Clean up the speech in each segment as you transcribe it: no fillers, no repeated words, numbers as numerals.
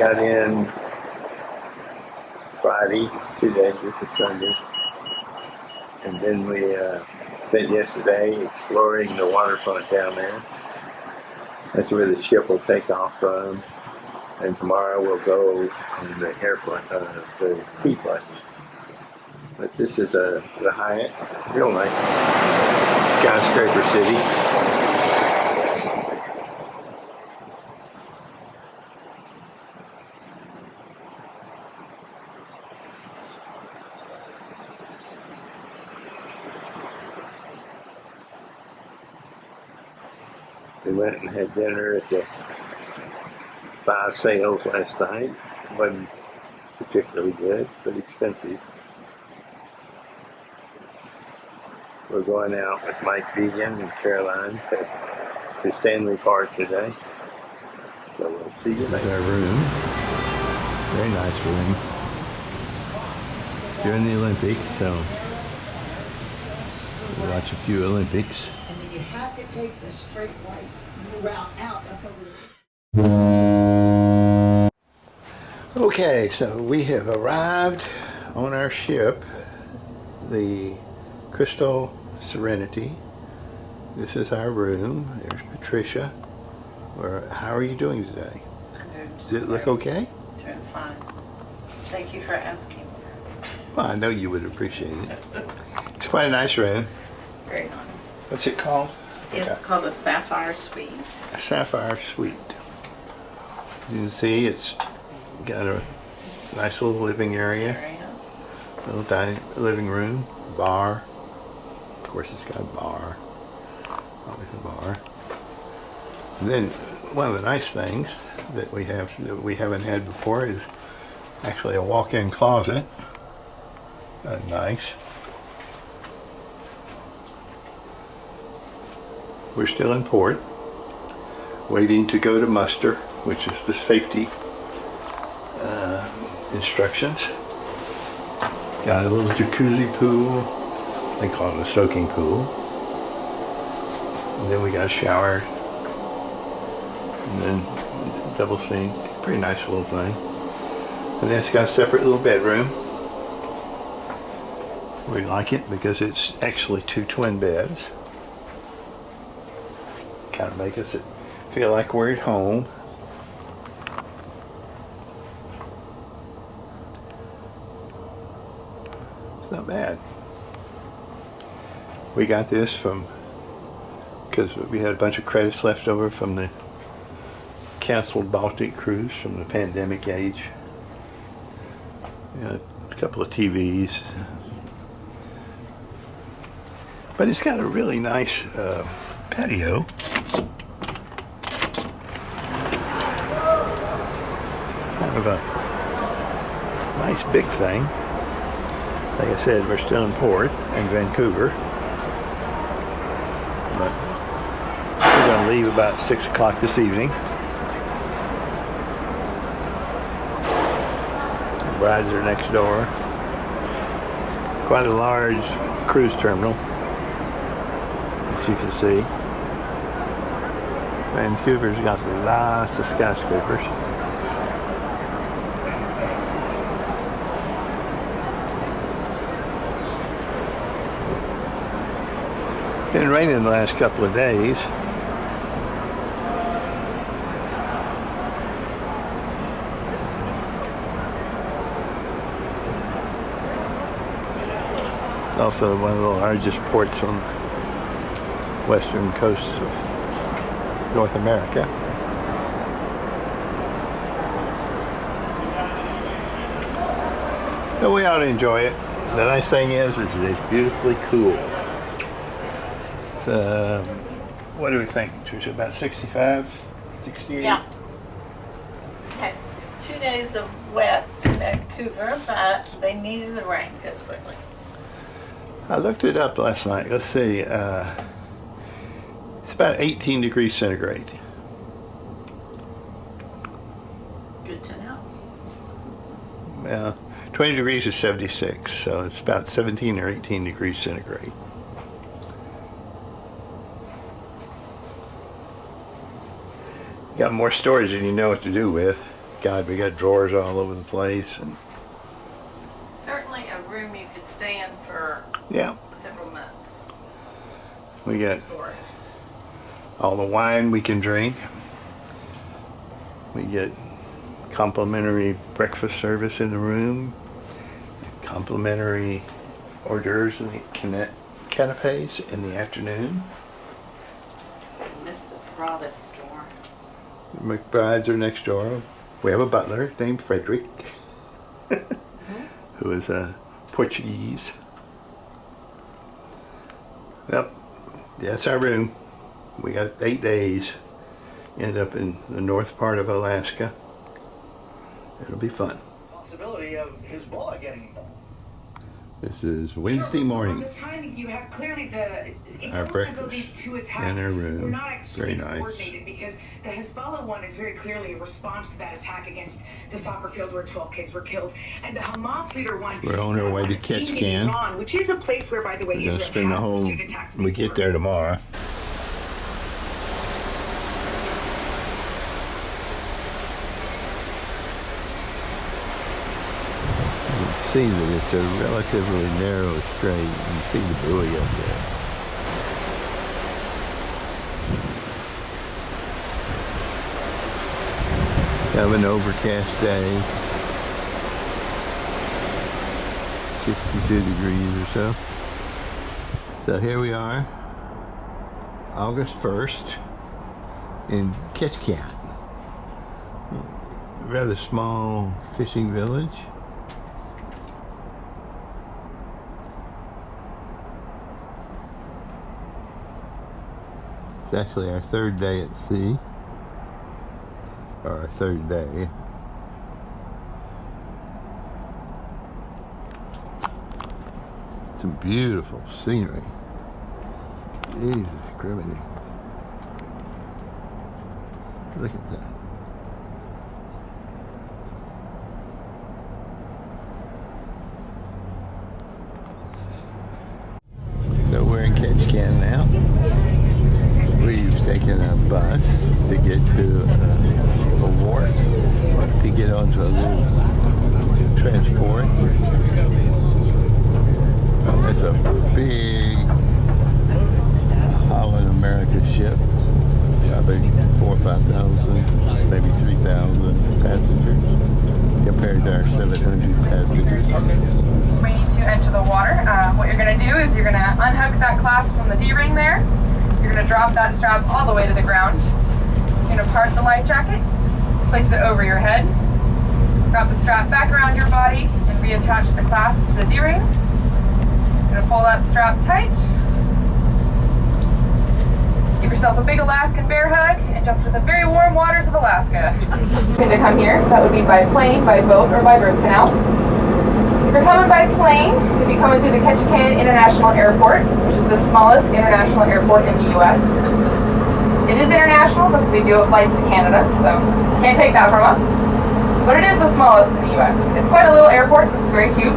got in Friday, 2 days, this is Sunday. And then we spent yesterday exploring the waterfront down there. That's where the ship will take off from. And tomorrow we'll go on the airplane, the seaplane. But this is the Hyatt, real nice skyscraper city. We went and had dinner at the Five Sails last night. Wasn't particularly good, but expensive. We're going out with Mike Vegan and Caroline to Stanley Park today. So we'll see you later. Our room. Very nice room. During the Olympics, so we'll watch a few Olympics. And then you have to take the straight white route out up over there. Okay, so we have arrived on our ship, the Crystal Serenity. This is our room. There's Patricia. How are you doing today? Does it look okay? Doing fine. Thank you for asking. Well, I know you would appreciate it. It's quite a nice room. Very nice. What's it called? It's called a Sapphire Suite. A Sapphire Suite. You can see it's got a nice little living area, little living room, bar. Of course, it's got a bar. Always a bar. And then one of the nice things that we haven't had before is actually a walk-in closet. That's nice. We're still in port, waiting to go to muster, which is the safety instructions. Got a little jacuzzi pool. They call it a soaking pool. And then we got a shower. And then double sink. Pretty nice little thing. And then it's got a separate little bedroom. We like it because it's actually 2 twin beds. Kind of make us feel like we're at home. It's not bad. We got this because we had a bunch of credits left over from the canceled Baltic cruise from the pandemic age. A couple of TVs. But it's got a really nice patio. Kind of a nice big thing. Like I said, we're still in port in Vancouver. But we're going to leave about 6 o'clock this evening. The brides are next door. Quite a large cruise terminal, as you can see. Vancouver's got lots of skyscrapers. Been raining the last couple of days. It's also one of the largest ports on the western coast of North America. So we ought to enjoy it. The nice thing is it's beautifully cool. What do we think, Tricia? About 65, 68? Yeah. Had 2 days of wet in Vancouver, but they needed the rain desperately. I looked it up last night. Let's see. It's about 18 degrees centigrade. Good to know. Well, 20 degrees is 76, so it's about 17 or 18 degrees centigrade. Got more storage than you know what to do with. God, we got drawers all over the place, and Certainly a room you could stay in for yeah, several months. we got Storage. all the wine we can drink. We get complimentary breakfast service in the room, complimentary hors d'oeuvres in the canapes in the afternoon. I miss the Prada store. McBrides are next door. We have a butler named Frederick, who is Portuguese. Yep, that's our room. We got 8 days. End up in the north part of Alaska. It'll be fun. Possibility of Hezbollah getting involved. This is Wednesday morning. The timing you have clearly it's Our almost as though breakfast these two in attacks our were room. not actually Very nice. coordinated because the Hezbollah one is very clearly a response to that attack against the soccer field where 12 kids were killed, and the Hamas leader one. We're on our way to in Ketchikan. Iran, which is a place where, by the way, We're gonna Israel spend the has whole. pursued attacks We get against there tomorrow. See that it's a relatively narrow strait. You see the buoy up there. Have an overcast day. 62 degrees or so. So here we are, August 1st in Ketchikan. Rather small fishing village. It's actually our third day at sea, or our third day. Some beautiful scenery. Jesus criminy. Look at that. So we're in Ketchikan now. We've taken a bus to get to a wharf to get onto a little transport. It's a big Holland America ship. Probably 4,000 or 5,000, maybe 3,000 passengers compared to our 700 passengers. Ready to enter the water. What you're going to do is you're going to unhook that clasp from the D-ring there. You're going to drop that strap all the way to the ground. You're going to part the life jacket, place it over your head, wrap the strap back around your body, and reattach the clasp to the D-ring. You're going to pull that strap tight. Give yourself a big Alaskan bear hug and jump to the very warm waters of Alaska. If to come here, that would be by plane, by boat, or by bird canal. If you're coming by plane, you'll be coming through the Ketchikan International Airport, which is the smallest international airport in the U.S. It is international because we do have flights to Canada, so can't take that from us. But it is the smallest in the U.S. It's quite a little airport. It's very cute.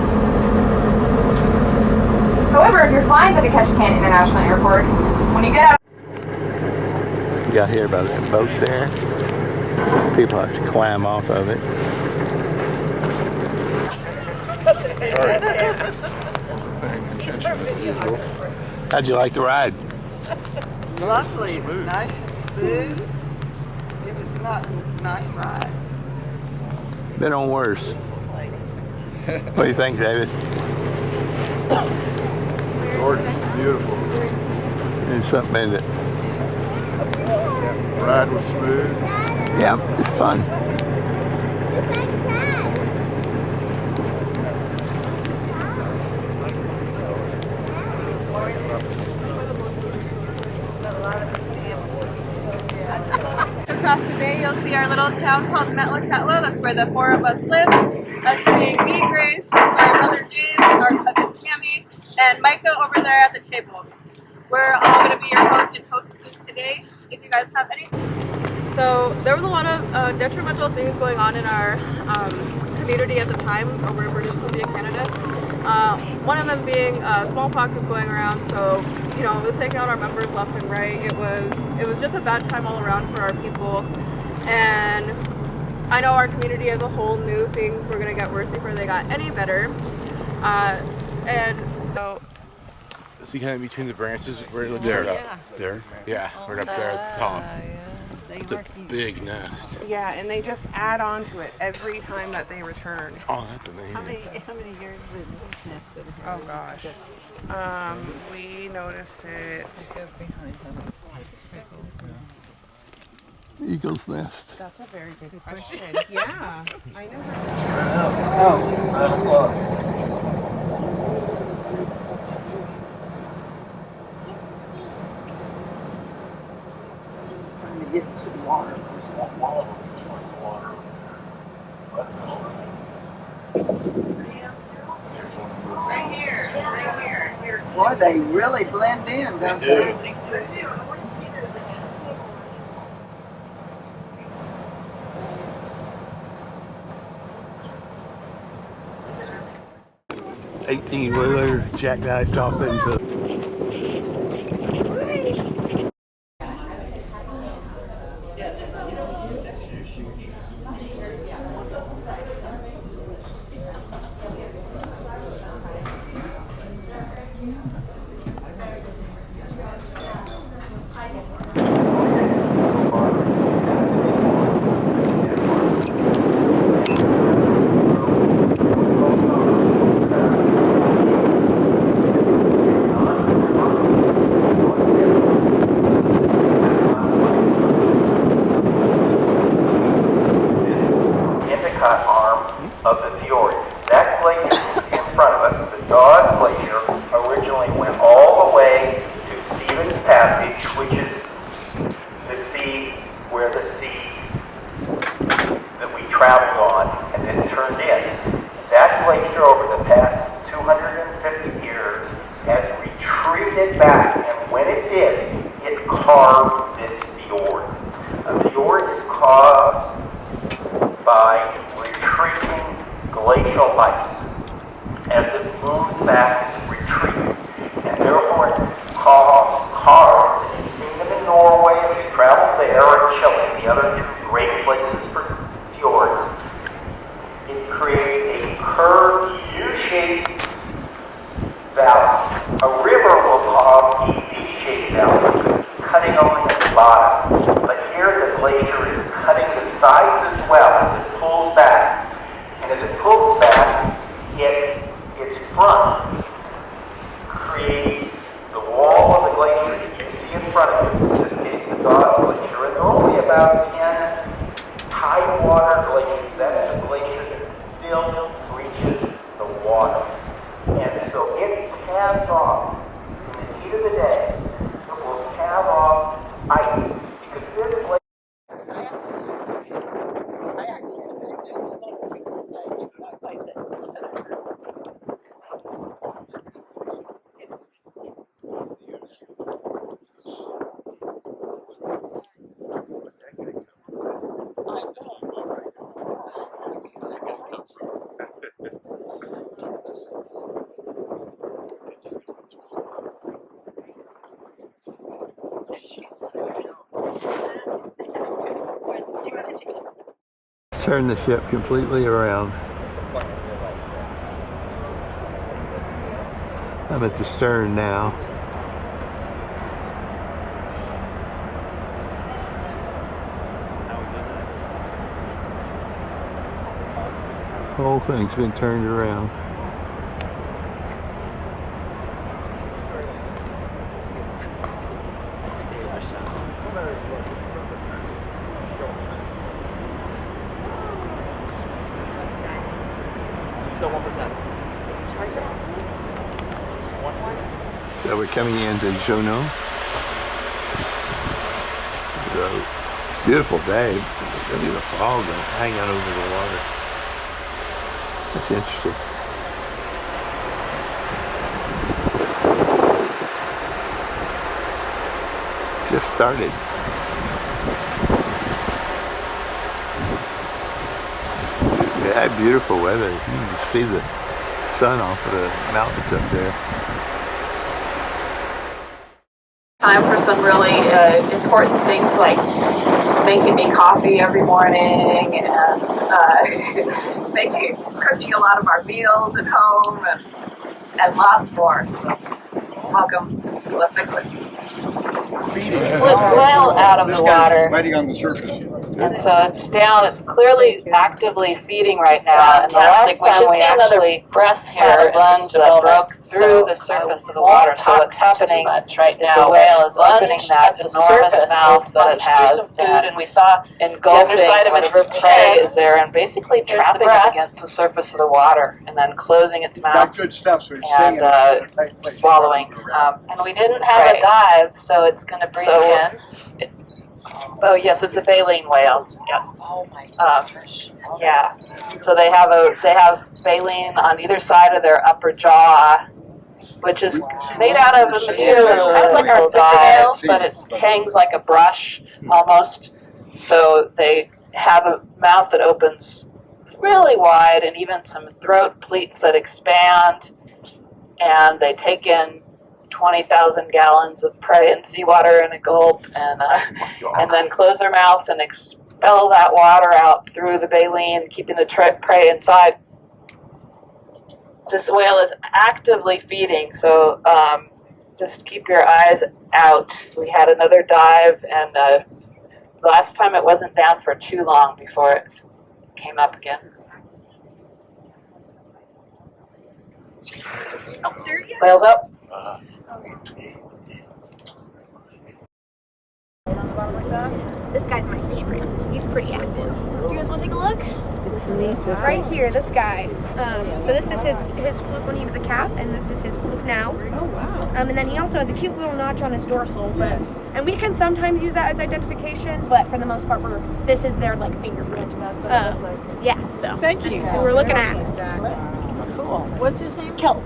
However, if you're flying to the Ketchikan International Airport, when you get out, You got here about that boat there. People have to climb off of it. How'd you like the ride? Lovely. It was nice and smooth. It was a nice ride. Been on worse. What do you think, David? Gorgeous, beautiful. There's something in it. Ride was smooth. Yeah, it's fun. across the bay, you'll see our little town called Metlakatla. That's where the four of us live. That's being me, Grace, our brother James, our cousin Tammy, and Micah over there at the table. We're all going to be your hosts and hostesses today, if you guys have any. So there was a lot of detrimental things going on in our community at the time, or where British Columbia, Canada. One of them being smallpox was going around, so it was taking out our members left and right. It was just a bad time all around for our people, and I know our community as a whole knew things were going to get worse before they got any better. And so See kind of between the branches right there. There? Yeah, right up there at the top. It's a big nest. Yeah, and they just add on to it every time that they return. Oh, that's amazing. How many years would this nest been here? Oh gosh. We noticed it. Eagle's nest. That's a very good question. Yeah, I know. Oh, 9 o'clock. Trying to get to the water. There's that wall that's like the water. That's Right here, right here. Boy, they really blend in, don't they? Do. 18-wheeler jackknifed off into. arm of the fjord. That glacier in front of us, the Dawes Glacier, originally went all the way to Stevens Passage, which is the sea where the sea that we traveled on and then turned in. That glacier over the past 250 years has retreated back, and when it did, it carved this fjord. A fjord is caused by retreating glacial ice. As it moves back, it retreats, and therefore it carves, and you've seen them in Norway, if you travel there, or Chile, the other two great places for fjords. It creates a curved U-shaped valley. A river will carve a V-shaped valley, cutting only at the bottom. But here the glacier is cutting the sides as well as it pulls back. And as it pulls back, its front creates the wall of the glacier that you see in front of you. In this case, the Dawes Glacier. And there are only about 10 tidewater glaciers. That is a glacier that still reaches the water. And so it calves off, in the heat of the day, it will calve off ice. Because this glacier Turn the ship completely around. I'm at the stern now. The whole thing's been turned around. So we're coming into Jono. It's a beautiful day. Look at the fog hanging over the water. That's interesting. Just started. We had beautiful weather. You can see the sun off of the mountains up there. Time for some really important things like making me coffee every morning and cooking a lot of our meals at home and lots more. So, welcome to the Nicklets. Well out of the water. Fighting on the surface. And so it's down, it's clearly actively feeding right now. And the last time we actually breath here, lunge that broke through the surface of the water. So what's happening right now, the whale is opening that enormous mouth that it has, and we saw engulfing what its prey is there, and basically trapping it against the surface of the water, and then closing its mouth Got good stuff, so he's and swallowing. And we didn't have a dive, so it's going to breathe in. Oh yes, it's a baleen whale. Yes. Oh my gosh. Yeah. So they have baleen on either side of their upper jaw, which is made out of a material kind of like our fingernails, but it hangs like a brush almost. So they have a mouth that opens really wide, and even some throat pleats that expand, and they take in 20,000 gallons of prey and seawater in a gulp, and then close their mouths and expel that water out through the baleen, keeping the prey inside. This whale is actively feeding, so just keep your eyes out. We had another dive, and last time it wasn't down for too long before it came up again. Oh, there you Whale's up. This guy's my favorite. He's pretty active. Do you guys want to take a look? Right here, this guy. So this is his fluke when he was a calf, and this is his fluke now. Oh wow! And then he also has a cute little notch on his dorsal. Yes. And we can sometimes use that as identification, but for the most part, this is their like fingerprint. Yeah. So thank you. So we're looking at. Cool. What's his name? Kelp.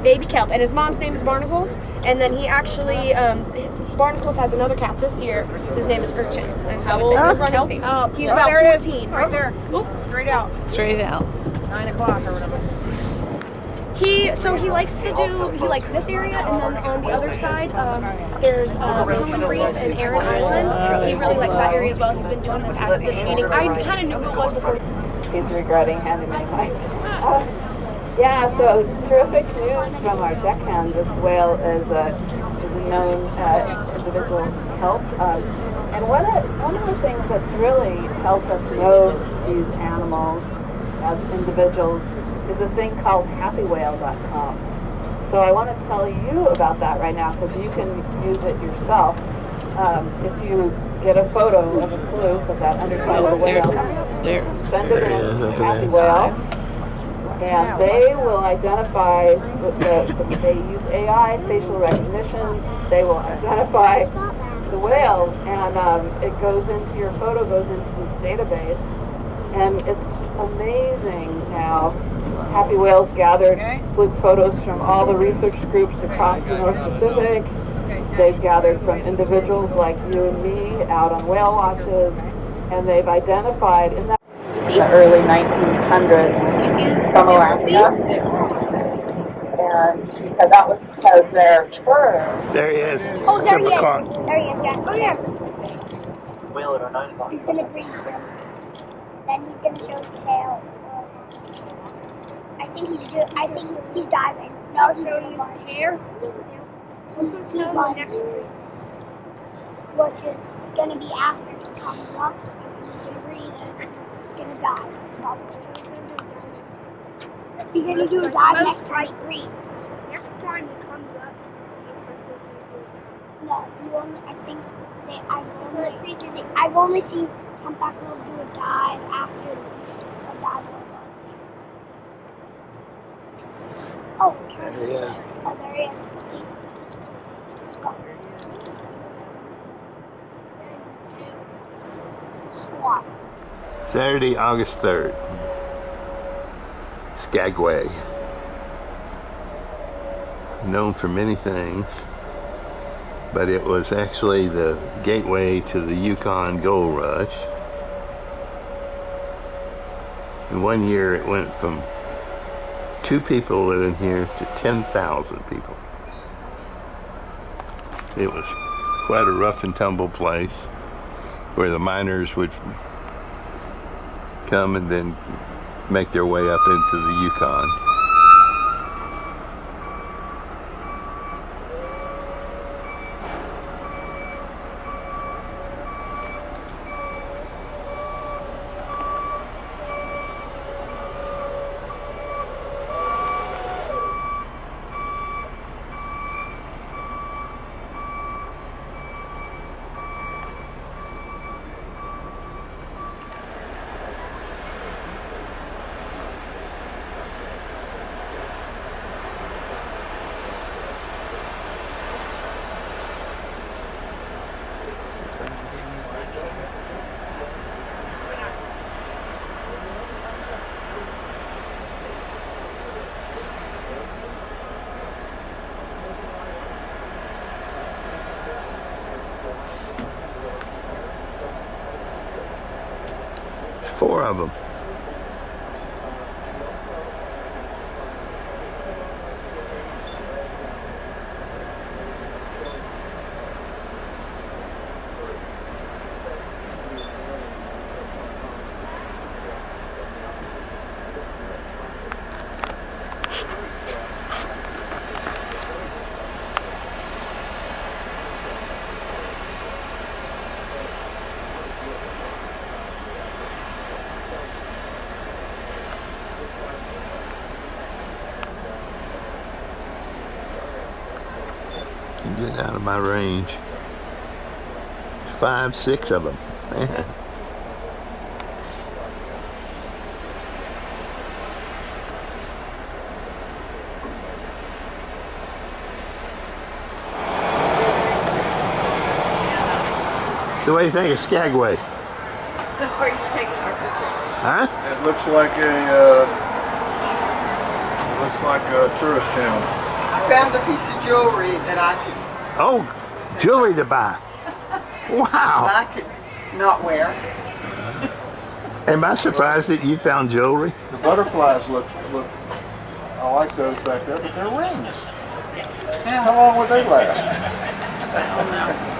Baby kelp. And his mom's name is Barnacles. And then he actually, Barnacles has another calf this year whose name is Urchin. And so it's a running thing. He's about 14. Right there. Oop, straight out. Straight out. 9 o'clock or whatever. He likes this area, and then on the other side, there's Common Reef and Aaron Island. He really likes that area as well. He's been doing this feeding. I kind of knew who it was before. He's regretting handing me my yeah, so terrific news from our deckhand. This whale is a known individual kelp. And one of the things that's really helped us know these animals as individuals is a thing called happywhale.com. So I want to tell you about that right now, because you can use it yourself. If you get a photo of a fluke of that underside of the whale, send it in to Happy Whale, and they will identify, they use AI, facial recognition, they will identify the whale, and it goes into, your photo goes into this database, and it's amazing now. Happy Whales gathered fluke photos from all the research groups across the North Pacific. They've gathered from individuals like you and me out on whale watches, and they've identified in the early 1900s from Alaska, and because that was because their fur. There he is. Oh, there he is. Supercon. There he is, Jack. Oh, yeah. Whale at our 9 o'clock. He's gonna breathe soon. Then he's gonna show his tail. I think he's diving. No, he's doing his hair. He's on next to it, which is gonna be after he comes up. He's gonna breathe and he's gonna dive. He's gonna do a dive next time he breathes. Next time he comes up. No, I've only seen humpback whales do a dive after a dive. Oh, there he is. Oh, there he is. See? Go. Squat. Saturday, August 3rd. Skagway. Known for many things, but it was actually the gateway to the Yukon Gold Rush. In 1 year it went from 2 people living here to 10,000 people. It was quite a rough and tumble place, where the miners would come and then make their way up into the Yukon. Four of them. Get out of my range. 5, 6 of them. Man. So what do you think of Skagway? Where you taking our picture? Huh? It looks like a tourist town. I found a piece of jewelry that I could. Oh, jewelry to buy. Wow. That I could not wear. Am I surprised that you found jewelry? The butterflies look. I like those back there, but they're rings. How long would they last?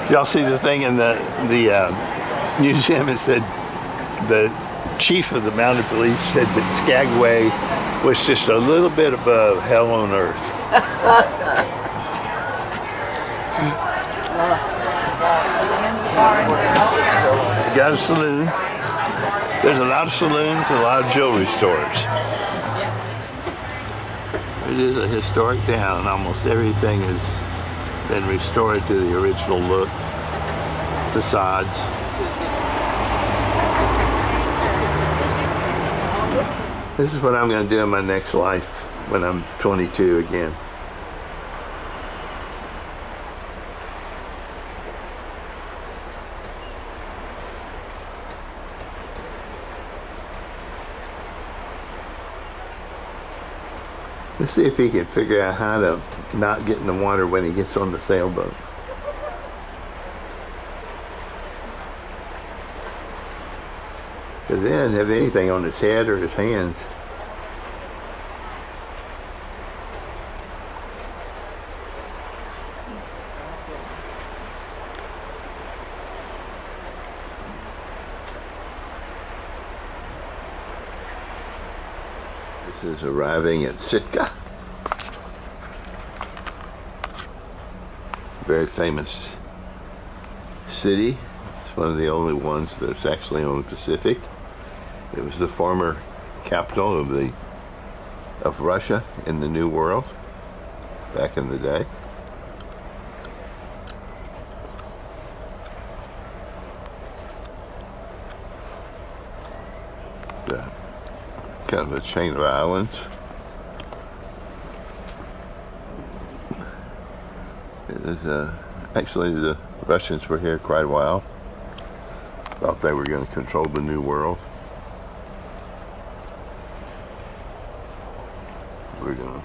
Y'all see the thing in the museum? It said the chief of the mounted police said that Skagway was just a little bit above hell on earth. Got a saloon. There's a lot of saloons and a lot of jewelry stores. It is a historic town. Almost everything has been restored to the original look. Facades. This is what I'm going to do in my next life when I'm 22 again. Let's see if he can figure out how to not get in the water when he gets on the sailboat. Because he doesn't have anything on his head or his hands. This is arriving at Sitka. Very famous city. It's one of the only ones that's actually on the Pacific. It was the former capital of Russia in the New World back in the day. Kind of a chain of islands. It is, actually, the Russians were here quite a while. Thought they were going to control the New World. We're going to.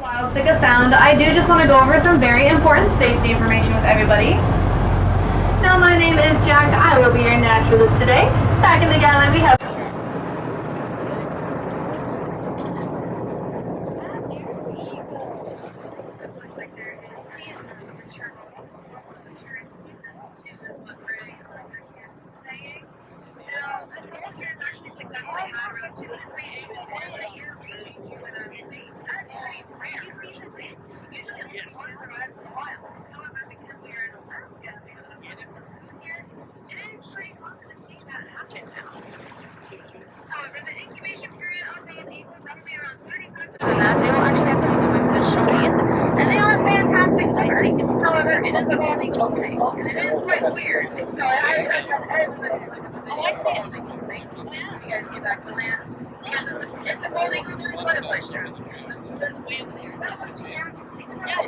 Wild Sitka Sound. I do just want to go over some very important safety information with everybody. Now, my name is Jack. I will be your naturalist today. Back in the galley, we have. it is a bonding place, and it is quite weird. So I recommend everybody to look up. Oh, I see it. You guys get back to land because it's a bonding. There's quite a place there. Just swim there. That one's here. Yeah.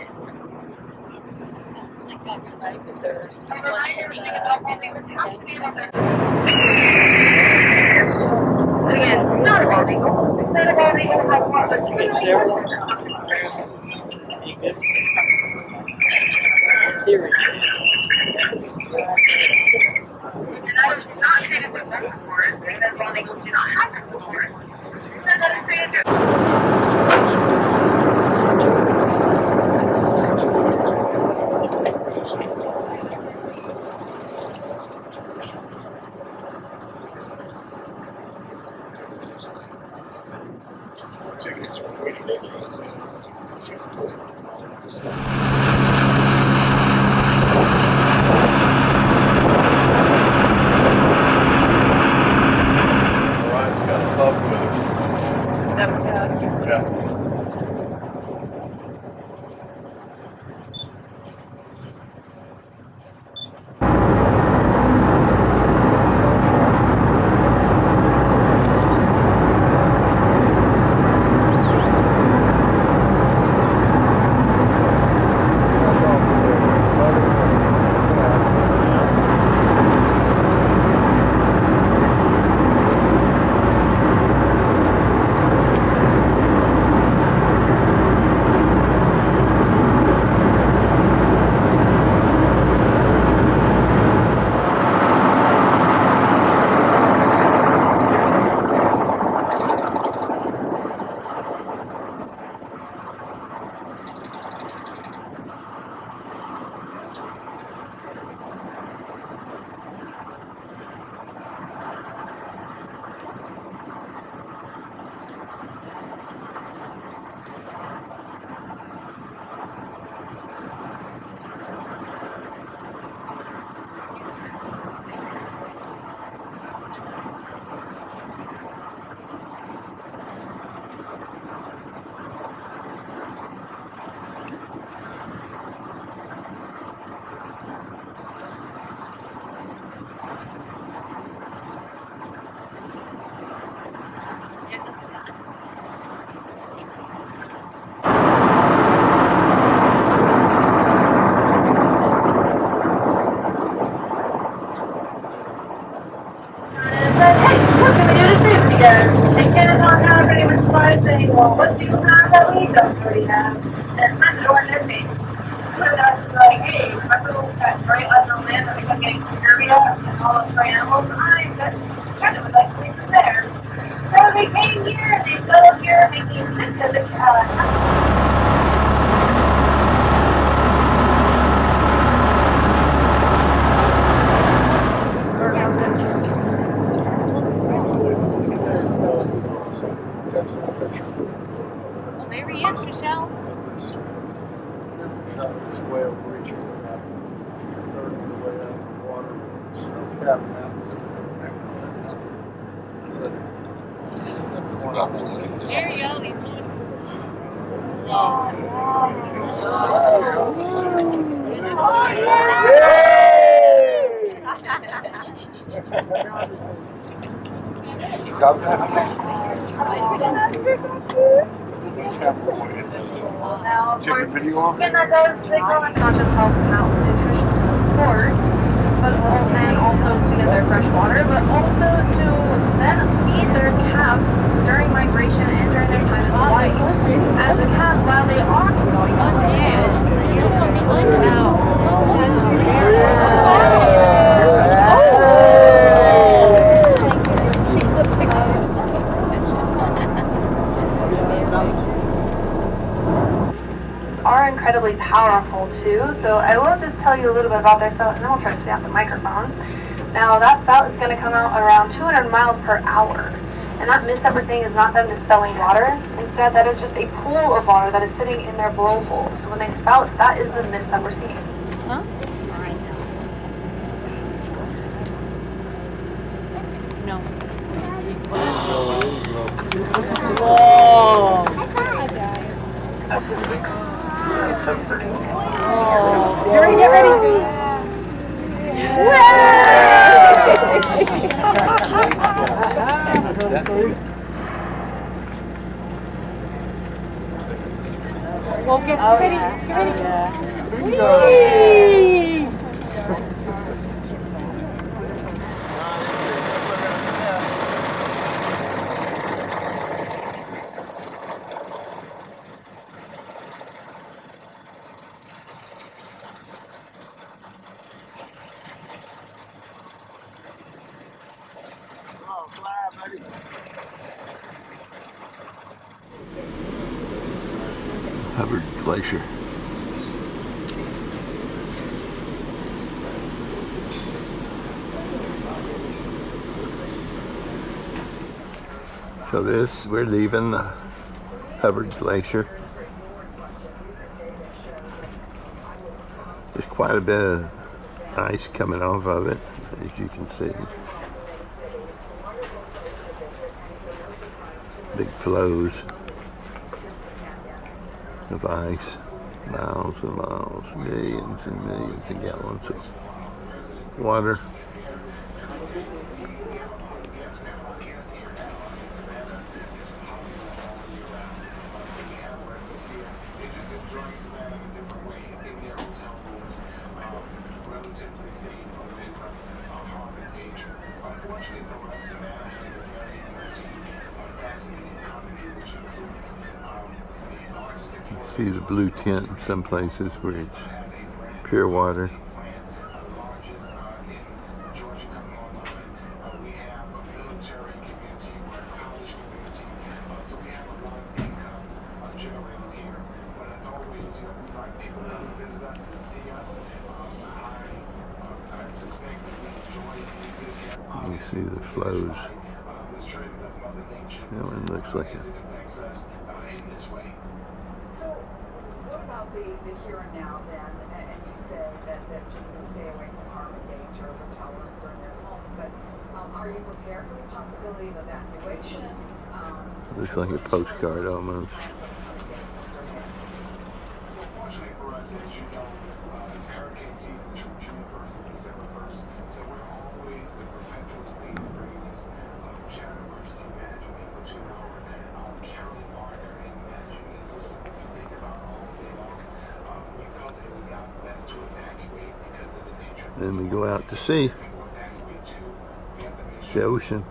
Again, not a bonding. It's not a bonding. It's not a bonding. And that was not created with one forest, because bonding do not have one forest. Instead, that is created through. Ryan's got a pub with us. Yeah. Well, what do you have that we don't already have? And that's the one that made. So that's like, hey, remember that great on the land that we kept getting scurvy and all those great animals? I kind of would like to leave them there. So they came here and they settled here making sense of it. Well, there he is, Michelle. This whale reaching about 2/3 of the way out of the water, snow-capped mountains. So that's the one I was looking at. There you go. He moves. You got that? Now, of Check the course, video off. again, that does signal unconscious health and malnutrition, of course, but then also to get their fresh water, but also to then feed their calves during migration and during their time in Hawaii. As a calf, while they are going on, are incredibly powerful too. So I will just tell you a little bit about their spout, and then we'll try to stay off the microphone. Now that spout is going to come out around 200 miles per hour. And that mist that we're seeing is not them dispelling water. Instead, that is just a pool of water that is sitting in their blowhole. So when they spout, that is the mist that we're seeing. Huh? No. Whoa! During Well, get ready. Get ready. Hubbard Glacier. So we're leaving the Hubbard Glacier. There's quite a bit of ice coming off of it, as you can see. Big flows of ice, miles and miles, millions and millions of gallons of water. You can see the blue tint in some places where it's pure water. You see the flows. That one looks like So what about the here and now then? And you say that people can stay away from harm and danger or hotel rooms or in their homes, but are you prepared for the possibility of evacuations? Looks like a postcard almost. Unfortunately for us, as you know, hurricane season is from June 1st to December 1st, so we're always in perpetual state of readiness of Shadow Emergency Management, which is our county partner in managing this system. We think about all day long. We felt that it was not best to evacuate because of the nature of Then we go out to sea, the ocean.